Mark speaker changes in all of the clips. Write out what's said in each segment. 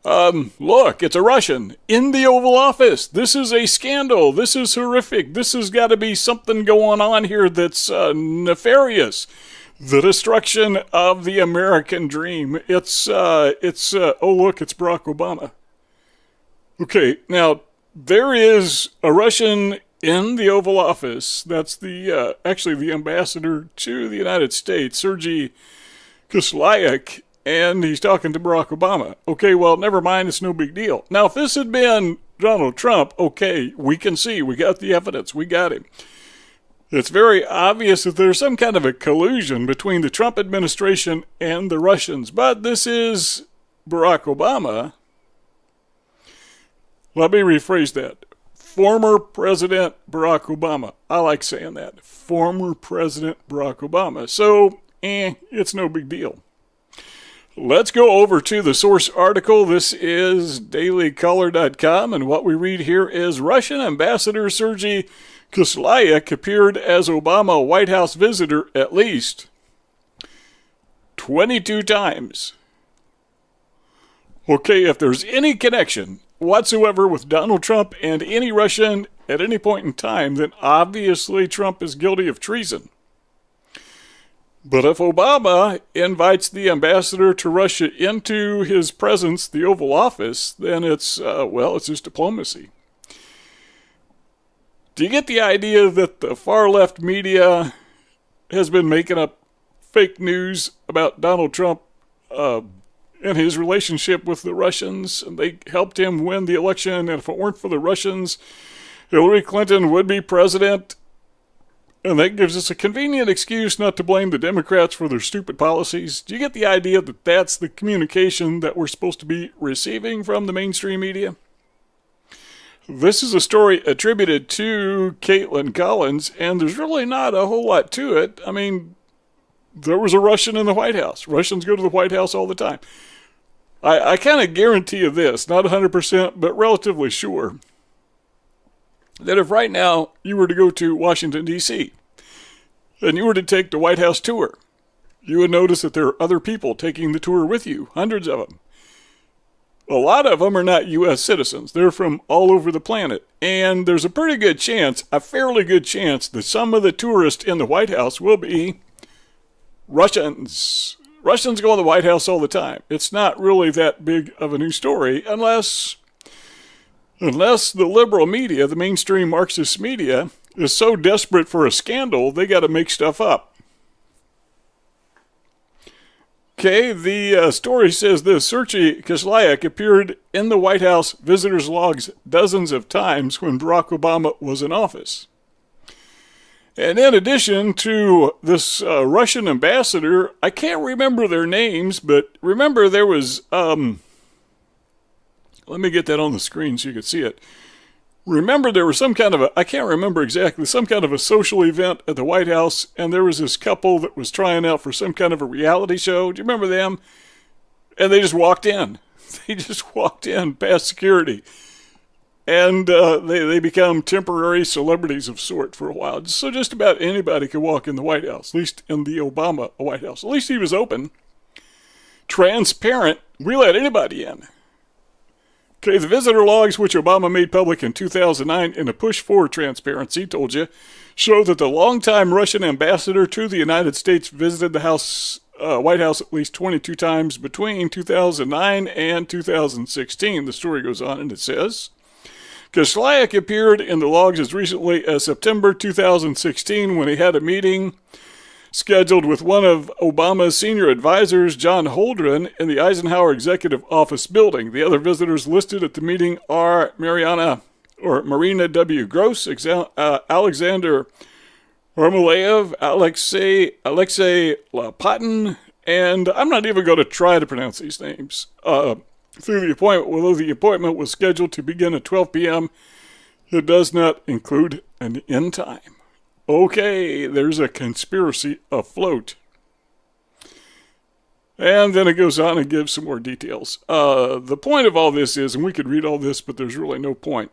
Speaker 1: Look, it's a Russian in the Oval Office. This is a scandal. This is horrific. This has got to be something going on here that's nefarious. The destruction of the American dream. Oh look, it's Barack Obama. Okay, now, there is a Russian in the Oval Office. That's actually the ambassador to the United States, Sergei Kislyak, and he's talking to Barack Obama. Okay, well, never mind, it's no big deal. Now, if this had been Donald Trump, okay, we can see, we got the evidence, we got him. It's very obvious that there's some kind of a collusion between the Trump administration and the Russians, but this is Barack Obama. Let me rephrase that. Former President Barack Obama. I like saying that. Former President Barack Obama. So, it's no big deal. Let's go over to the source article. This is dailycaller.com, and what we read here is Russian Ambassador Sergei Kislyak appeared as Obama White House visitor at least 22 times. Okay, if there's any connection whatsoever with Donald Trump and any Russian at any point in time, then obviously Trump is guilty of treason. But if Obama invites the ambassador to Russia into his presence, the Oval Office, then it's just diplomacy. Do you get the idea that the far left media has been making up fake news about Donald Trump and his relationship with the Russians? And they helped him win the election, and if it weren't for the Russians, Hillary Clinton would be president. And that gives us a convenient excuse not to blame the Democrats for their stupid policies. Do you get the idea that that's the communication that we're supposed to be receiving from the mainstream media? This is a story attributed to Caitlin Collins, and there's really not a whole lot to it. I mean, there was a Russian in the White House. Russians go to the White House all the time. I kind of guarantee you this, not 100%, but relatively sure, that if right now you were to go to Washington, D.C., and you were to take the White House tour, you would notice that there are other people taking the tour with you, hundreds of them. A lot of them are not U.S. citizens. They're from all over the planet. And there's a pretty good chance, a fairly good chance, that some of the tourists in the White House will be Russians. Russians go to the White House all the time. It's not really that big of a new story unless the liberal media, the mainstream Marxist media, is so desperate for a scandal, they got to make stuff up. Okay, the story says this. Sergei Kislyak appeared in the White House visitors' logs dozens of times when Barack Obama was in office. And in addition to this Russian ambassador, I can't remember their names, but remember there was, let me get that on the screen so you can see it. Remember there was some kind of I can't remember exactly, some kind of a social event at the White House, and there was this couple that was trying out for some kind of a reality show. Do you remember them? And they just walked in. They just walked in past security. And they become temporary celebrities of sort for a while. So just about anybody could walk in the White House, at least in the Obama White House. At least he was open, transparent. We let anybody in. Okay, the visitor logs, which Obama made public in 2009 in a push for transparency, told you, show that the longtime Russian ambassador to the United States visited the White House at least 22 times between 2009 and 2016. The story goes on and it says, Kislyak appeared in the logs as recently as September 2016 when he had a meeting scheduled with one of Obama's senior advisors, John Holdren, in the Eisenhower Executive Office building. The other visitors listed at the meeting are Marina W. Gross, Alexander Romulev, Alexei Lapatin, and I'm not even going to try to pronounce these names. Through the appointment, although the appointment was scheduled to begin at 12 p.m., it does not include an end time. Okay, there's a conspiracy afloat. And then it goes on and gives some more details. The point of all this is, and we could read all this, but there's really no point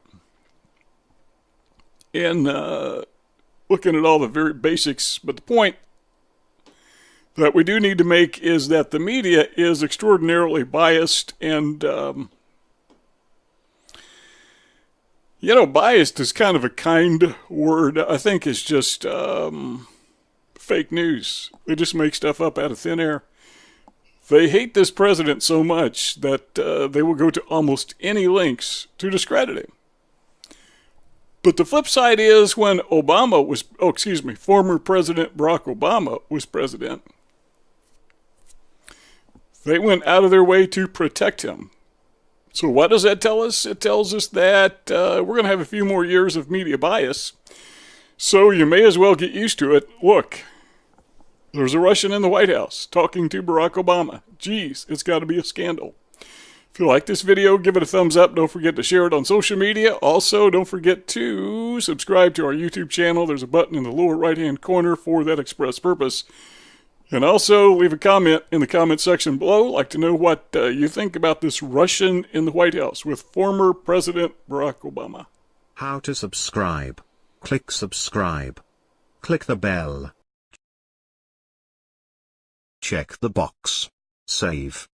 Speaker 1: in looking at all the very basics. But the point that we do need to make is that the media is extraordinarily biased, and Biased is kind of a kind word. I think it's just fake news. They just make stuff up out of thin air. They hate this president so much that they will go to almost any lengths to discredit him. But the flip side is when former President Barack Obama was president, they went out of their way to protect him. So what does that tell us? It tells us that we're going to have a few more years of media bias. So you may as well get used to it. Look, there's a Russian in the White House talking to Barack Obama. Geez, it's got to be a scandal. If you like this video, give it a thumbs up. Don't forget to share it on social media. Also, don't forget to subscribe to our YouTube channel. There's a button in the lower right-hand corner for that express purpose. And also, leave a comment in the comment section below. I'd like to know what you think about this Russian in the White House with former President Barack Obama.
Speaker 2: How to subscribe. Click subscribe. Click the bell. Check the box. Save.